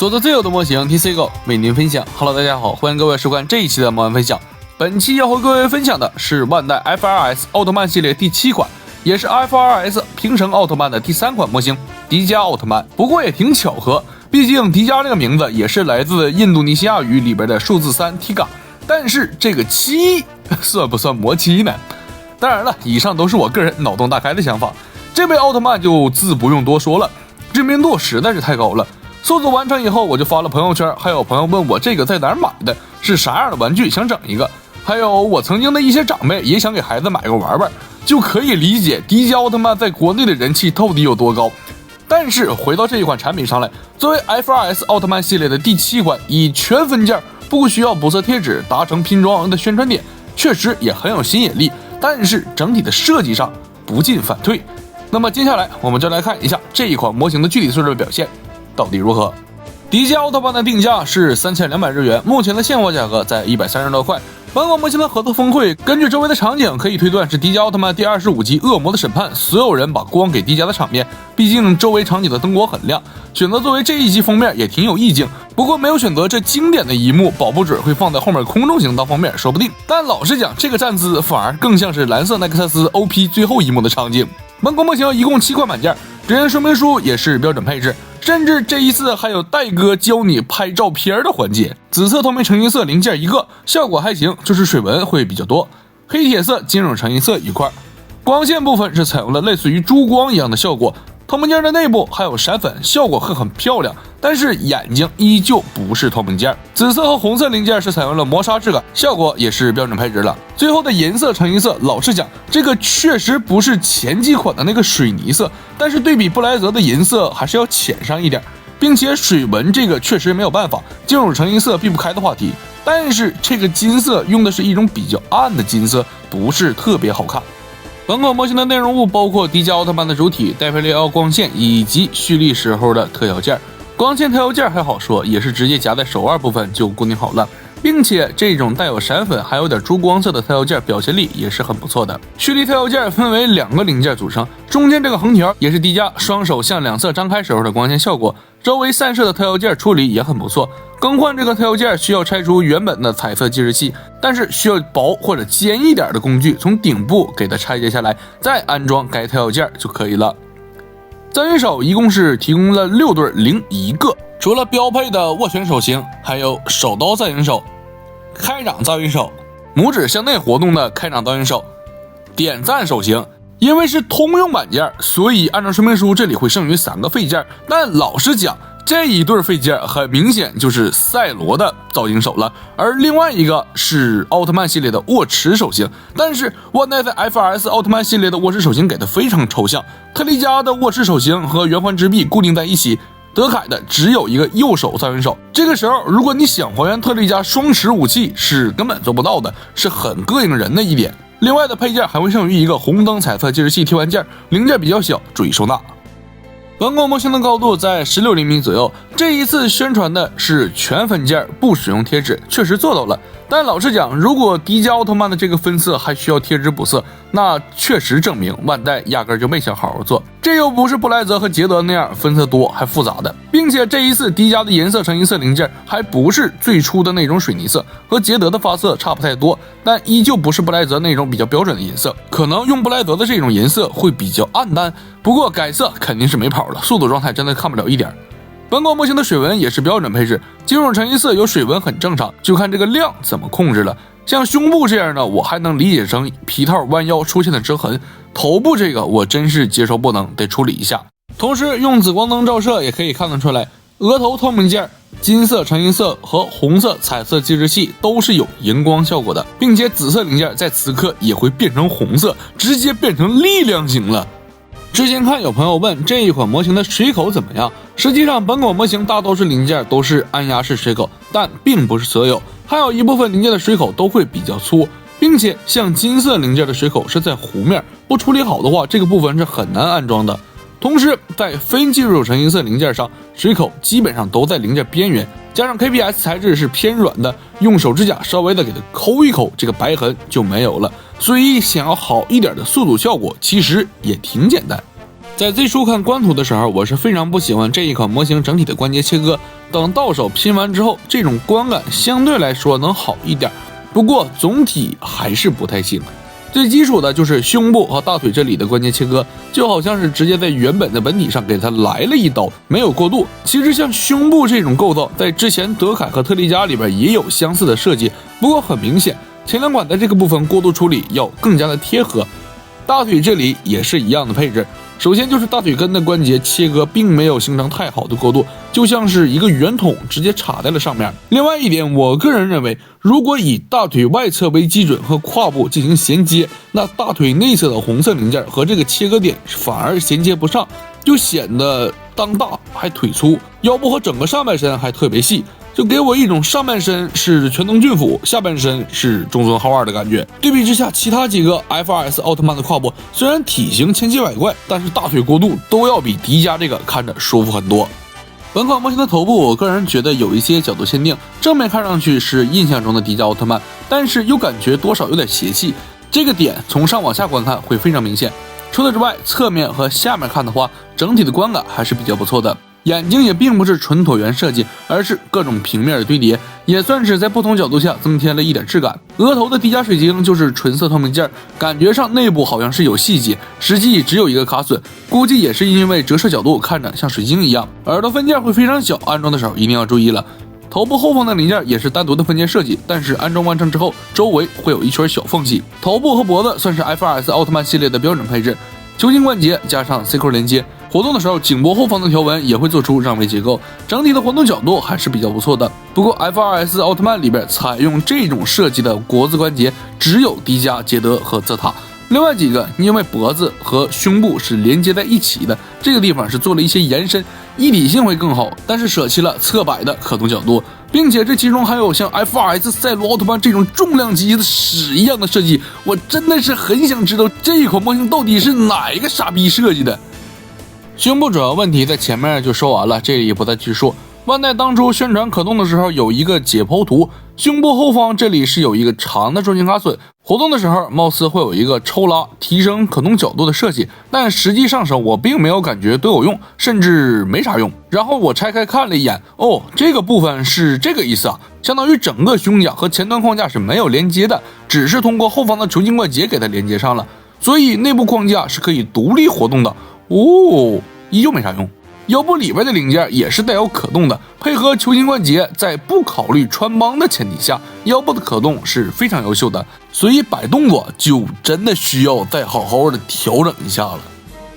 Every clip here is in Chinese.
做着最有的模型 TC Go 为您分享。Hello， 大家好，欢迎各位收看这一期的模型分享。本期要和各位分享的是万代 FRS 奥特曼系列第7款，也是 FRS 平成奥特曼的第3款模型迪迦奥特曼。不过也挺巧合，毕竟迪迦这个名字也是来自印度尼西亚语里边的数字3 Tiga， 但是这个7算不算魔7呢？当然了，以上都是我个人脑洞大开的想法。这位奥特曼就自不用多说了，知名度实在是太高了。搜索完成以后，我就发了朋友圈，还有朋友问我这个在哪儿买的，是啥样的玩具，想整一个。还有我曾经的一些长辈也想给孩子买个玩玩，就可以理解迪迦奥特曼在国内的人气到底有多高。但是回到这一款产品上来，作为 FRS 奥特曼系列的第7款，以全分件不需要补色贴纸达成拼装的宣传点，确实也很有吸引力，但是整体的设计上不进反退。那么接下来我们就来看一下这一款模型的具体素质表现到底如何。迪迦奥特曼的定价是3200日元，目前的现货价格在130多块。本款模型的合作峰会，根据周围的场景可以推断是迪迦奥特曼第25集恶魔的审判，所有人把光给迪迦的场面，毕竟周围场景的灯光很亮，选择作为这一集封面也挺有意境。不过没有选择这经典的一幕，保不准会放在后面空中型当封面说不定。但老实讲，这个站姿反而更像是蓝色奈克萨斯 OP 最后一幕的场景。本款模型一共7款板件，指引说明书也是标准配置，甚至这一次还有戴哥教你拍照片的环节。紫色透明成银色零件1个，效果还行，就是水纹会比较多。黑铁色金属成银色1块，光线部分是采用了类似于珠光一样的效果。透明件的内部还有闪粉，效果会很漂亮，但是眼睛依旧不是透明件。紫色和红色零件是采用了磨砂质感，效果也是标准配置了。最后的银色成银色，老实讲，这个确实不是前几款的那个水泥色，但是对比布莱泽的银色还是要浅上一点，并且水纹这个确实没有办法，金属成银色避不开的话题。但是这个金色用的是一种比较暗的金色，不是特别好看。本款模型的内容物包括迪迦奥特曼的主体、戴佩利奥光线以及蓄力时候的特效件。光线特效件还好说，也是直接夹在手腕部分就固定好了，并且这种带有闪粉还有点珠光色的特效件表现力也是很不错的。蓄力特效件分为2个零件组成，中间这个横条也是迪迦双手向两侧张开时候的光线效果，周围散射的特效件处理也很不错。更换这个特效件需要拆除原本的彩色计时器，但是需要薄或者尖一点的工具从顶部给它拆解下来，再安装该特效件就可以了。造型手一共是提供了6对零1个，除了标配的握拳手型，还有手刀造型手、开掌造型手、拇指向内活动的开掌造型手、点赞手型。因为是通用板件，所以按照说明书这里会剩余3个废件，但老实讲，这一对废件很明显就是赛罗的造型手了，而另外一个是奥特曼系列的握持手型。但是万代在 FRS 奥特曼系列的握持手型给的非常抽象，特利迦的握持手型和圆环之臂固定在一起，德凯的只有一个右手造型手。这个时候如果你想还原特利迦双持武器是根本做不到的，是很膈应人的一点。另外的配件还会剩余一个红灯彩色计时器替换件，零件比较小，注意收纳。本款模型的高度在16厘米左右，这一次宣传的是全分件不使用贴纸，确实做到了。但老实讲，如果迪迦奥特曼的这个分色还需要贴纸补色，那确实证明万代压根就没想好好做。这又不是布莱泽和捷德那样分色多还复杂的，并且这一次迪迦的颜色成银色零件还不是最初的那种水泥色，和捷德的发色差不太多，但依旧不是布莱泽那种比较标准的银色，可能用布莱泽的这种银色会比较暗淡，不过改色肯定是没跑了，速度状态真的看不了一点。本款模型的水纹也是标准配置，金属成银色有水纹很正常，就看这个量怎么控制了。像胸部这样的我还能理解成皮套弯腰出现的折痕，头部这个我真是接受不能，得处理一下。同时用紫光灯照射也可以看得出来，额头透明件、金色成银色和红色彩色计时器都是有荧光效果的，并且紫色零件在此刻也会变成红色，直接变成力量型了。之前看有朋友问这一款模型的水口怎么样，实际上本款模型大多数零件都是按压式水口，但并不是所有，还有一部分零件的水口都会比较粗，并且像金色零件的水口是在弧面，不处理好的话这个部分是很难安装的。同时在非金属成银色零件上，水口基本上都在零件边缘，加上 KPS 材质是偏软的，用手指甲稍微的给它抠一抠，这个白痕就没有了。所以想要好一点的速度效果，其实也挺简单。在最初看官图的时候，我是非常不喜欢这一款模型整体的关节切割，等到手拼完之后，这种观感相对来说能好一点，不过总体还是不太行。最基础的就是胸部和大腿这里的关节切割，就好像是直接在原本的本体上给它来了一刀，没有过渡。其实像胸部这种构造，在之前德凯和特利迦里边也有相似的设计，不过很明显，前两款的这个部分过渡处理要更加的贴合。大腿这里也是一样的配置，首先就是大腿根的关节切割并没有形成太好的过渡，就像是一个圆筒直接插在了上面。另外一点，我个人认为，如果以大腿外侧为基准和胯部进行衔接，那大腿内侧的红色零件和这个切割点反而衔接不上，就显得裆大还腿粗，腰部和整个上半身还特别细，就给我一种上半身是全能俊辅，下半身是中村浩二的感觉。对比之下，其他几个 FRS 奥特曼的胯部虽然体型千奇百怪，但是大腿过渡都要比迪迦这个看着舒服很多。本款模型的头部，我个人觉得有一些角度限定，正面看上去是印象中的迪迦奥特曼，但是又感觉多少有点邪气，这个点从上往下观看会非常明显。除此之外，侧面和下面看的话，整体的观感还是比较不错的。眼睛也并不是纯椭圆设计，而是各种平面的堆叠，也算是在不同角度下增添了一点质感。额头的迪迦水晶就是纯色透明件，感觉上内部好像是有细节，实际只有一个卡榫，估计也是因为折射角度看着像水晶一样。耳朵分件会非常小，安装的时候一定要注意了。头部后方的零件也是单独的分件设计，但是安装完成之后，周围会有一圈小缝隙。头部和脖子算是 FRS 奥特曼系列的标准配置，球形关节加上 C 扣连接，活动的时候颈部后方的条纹也会做出让位结构，整体的活动角度还是比较不错的。不过 FRS 奥特曼里边采用这种设计的脖子关节只有迪迦、捷德和泽塔，另外几个因为脖子和胸部是连接在一起的，这个地方是做了一些延伸，一体性会更好，但是舍弃了侧摆的可动角度，并且这其中还有像 FRS 赛罗奥特曼这种重量级的屎一样的设计，我真的是很想知道这一款模型到底是哪一个傻逼设计的。胸部主要问题在前面就说完了，这里也不再去说。万代当初宣传可动的时候有一个解剖图，胸部后方这里是有一个长的重心卡榫，活动的时候貌似会有一个抽拉提升可动角度的设计，但实际上手我并没有感觉都有用，甚至没啥用。然后我拆开看了一眼，哦，这个部分是这个意思啊，相当于整个胸甲和前端框架是没有连接的，只是通过后方的球形关节给它连接上了，所以内部框架是可以独立活动的。哦，依旧没啥用。腰部里边的零件也是带有可动的，配合球形关节，在不考虑穿帮的前提下，腰部的可动是非常优秀的，所以摆动作就真的需要再好好的调整一下了。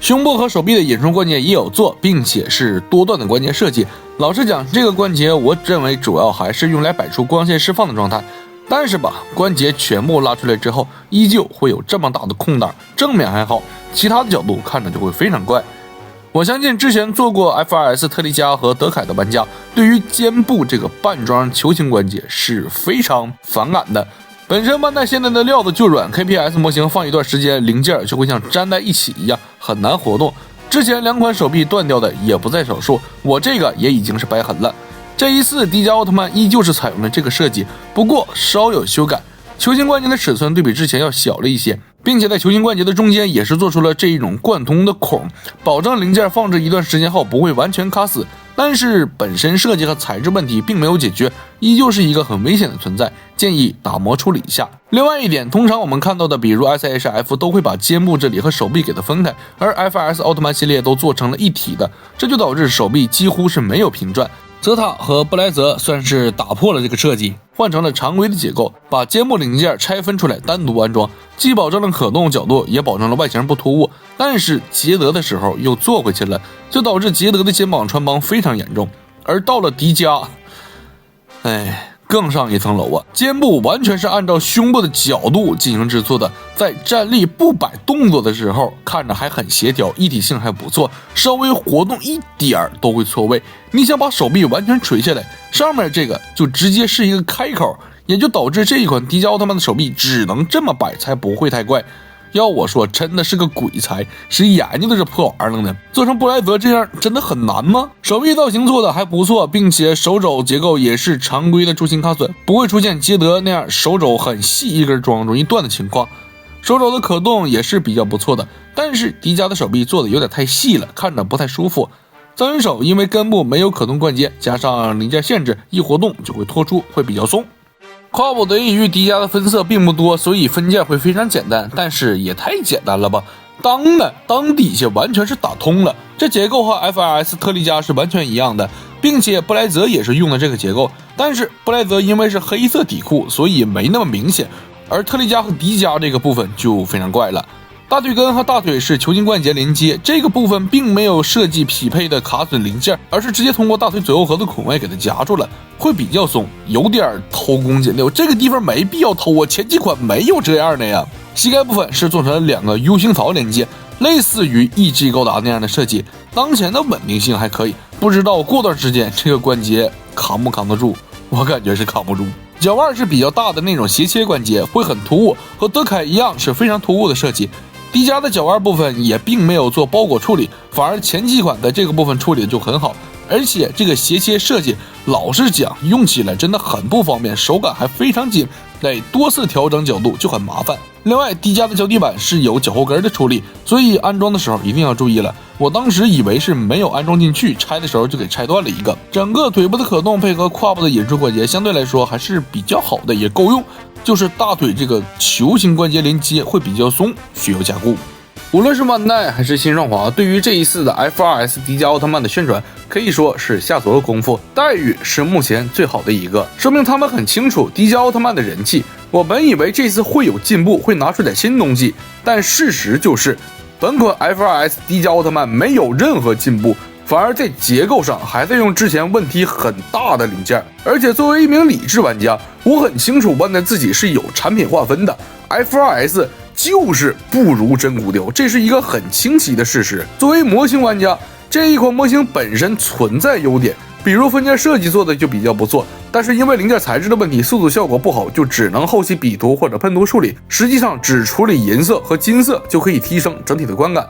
胸部和手臂的引顺关节也有做，并且是多段的关节设计。老实讲，这个关节我认为主要还是用来摆出光线释放的状态，但是吧，关节全部拉出来之后，依旧会有这么大的空档，正面还好，其他的角度看着就会非常怪。我相信之前做过 FRS 特利迦和德凯的玩家，对于肩部这个半装球形关节是非常反感的。本身万代现在的料子就软 ，KPS 模型放一段时间，零件就会像粘在一起一样，很难活动。之前两款手臂断掉的也不在少数，我这个也已经是白痕了。这一次迪迦奥特曼依旧是采用了这个设计，不过稍有修改，球形关节的尺寸对比之前要小了一些，并且在球形关节的中间也是做出了这一种贯通的孔，保证零件放置一段时间后不会完全卡死。但是本身设计和材质问题并没有解决，依旧是一个很危险的存在，建议打磨处理一下。另外一点，通常我们看到的比如 SHF 都会把肩部这里和手臂给它分开，而 FRS 奥特曼系列都做成了一体的，这就导致手臂几乎是没有平转。泽塔和布莱泽算是打破了这个设计，换成了常规的结构，把肩部零件拆分出来单独安装，既保证了可动角度，也保证了外形不突兀。但是捷德的时候又做回去了，就导致捷德的肩膀穿帮非常严重。而到了迪迦，更上一层楼啊！肩部完全是按照胸部的角度进行制作的，在站立不摆动作的时候，看着还很协调，一体性还不错，稍微活动一点都会错位。你想把手臂完全垂下来，上面这个就直接是一个开口，也就导致这一款迪迦奥特曼的手臂只能这么摆才不会太怪。要我说，真的是个鬼才，谁研究的这破玩意儿呢？做成布莱泽这样真的很难吗？手臂造型做的还不错，并且手肘结构也是常规的柱形卡榫，不会出现捷德那样手肘很细一根装容易断的情况。手肘的可动也是比较不错的，但是迪迦的手臂做的有点太细了，看着不太舒服。藏人手因为根部没有可动关节，加上零件限制，一活动就会脱出，会比较松。胯部得益于迪迦的分色并不多，所以分件会非常简单，但是也太简单了吧。裆底下完全是打通了，这结构和 FRS 特利迦是完全一样的，并且布莱泽也是用的这个结构，但是布莱泽因为是黑色底裤，所以没那么明显，而特利迦和迪迦这个部分就非常怪了。大腿根和大腿是球筋关节连接，这个部分并没有设计匹配的卡榫零件，而是直接通过大腿左右核的孔位给它夹住了，会比较松，有点偷工减料。这个地方没必要偷啊，前几款没有这样的呀。膝盖部分是做成了2个 U 型槽连接，类似于 EG 高达那样的设计，当前的稳定性还可以，不知道过段时间这个关节扛不扛得住，我感觉是扛不住。脚腕是比较大的那种斜切关节，会很突兀，和德凯一样是非常突兀的设计。迪迦的脚腕部分也并没有做包裹处理，反而前几款的这个部分处理的就很好，而且这个斜切设计老实讲用起来真的很不方便，手感还非常紧，得多次调整角度就很麻烦。另外迪迦的脚底板是有脚后跟的处理，所以安装的时候一定要注意了，我当时以为是没有安装进去，拆的时候就给拆断了一个。整个腿部的可动配合胯部的引出关节相对来说还是比较好的，也够用，就是大腿这个球形关节连接会比较松，需要加固。无论是万代还是新上华，对于这一次的 FRS 迪迦奥特曼的宣传可以说是下足了功夫，待遇是目前最好的一个，说明他们很清楚迪迦奥特曼的人气。我本以为这次会有进步，会拿出点新东西，但事实就是本款 FRS 迪迦奥特曼没有任何进步，反而在结构上还在用之前问题很大的零件。而且作为一名理智玩家，我很清楚万代自己是有产品划分的， FRS 就是不如真骨雕，这是一个很清晰的事实。作为模型玩家，这一款模型本身存在优点，比如分件设计做的就比较不错，但是因为零件材质的问题，速度效果不好，就只能后期比图或者喷涂处理，实际上只处理银色和金色就可以提升整体的观感。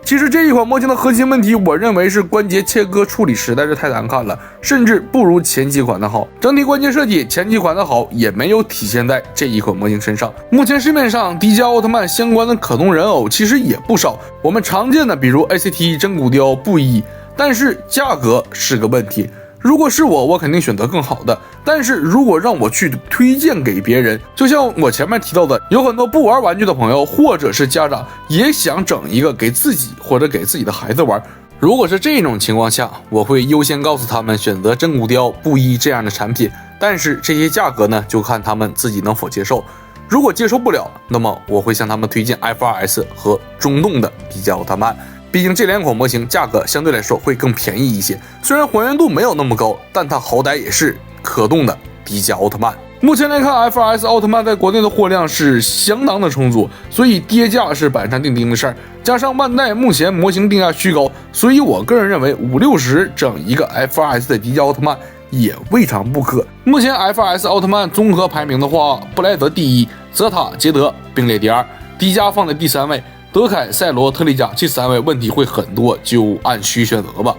其实这一款模型的核心问题，我认为是关节切割处理实在是太难看了，甚至不如前几款的好。整体关节设计前几款的好也没有体现在这一款模型身上。目前市面上迪迦奥特曼相关的可动人偶其实也不少，我们常见的比如 ACT 真骨雕、布衣，但是价格是个问题。如果是我肯定选择更好的，但是如果让我去推荐给别人，就像我前面提到的，有很多不玩玩具的朋友或者是家长也想整一个给自己或者给自己的孩子玩，如果是这种情况下，我会优先告诉他们选择真骨雕、布衣这样的产品，但是这些价格呢，就看他们自己能否接受。如果接受不了，那么我会向他们推荐 FRS 和中动的迪迦奥特曼，毕竟这2款模型价格相对来说会更便宜一些，虽然还原度没有那么高，但它好歹也是可动的迪迦奥特曼。目前来看 FRS 奥特曼在国内的货量是相当的充足，所以跌价是板上钉钉的事儿，加上万代目前模型定价虚高，所以我个人认为50-60整一个 FRS 的迪迦奥特曼也未尝不可。目前 FRS 奥特曼综合排名的话，布莱德第1，泽塔、捷德并列第2，迪迦放在第3位，德凯、赛罗、特利迦这3位问题会很多，就按需选择吧。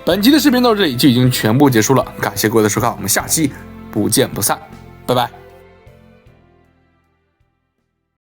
本期的视频到这里就已经全部结束了，感谢各位的收看，我们下期不见不散，拜拜。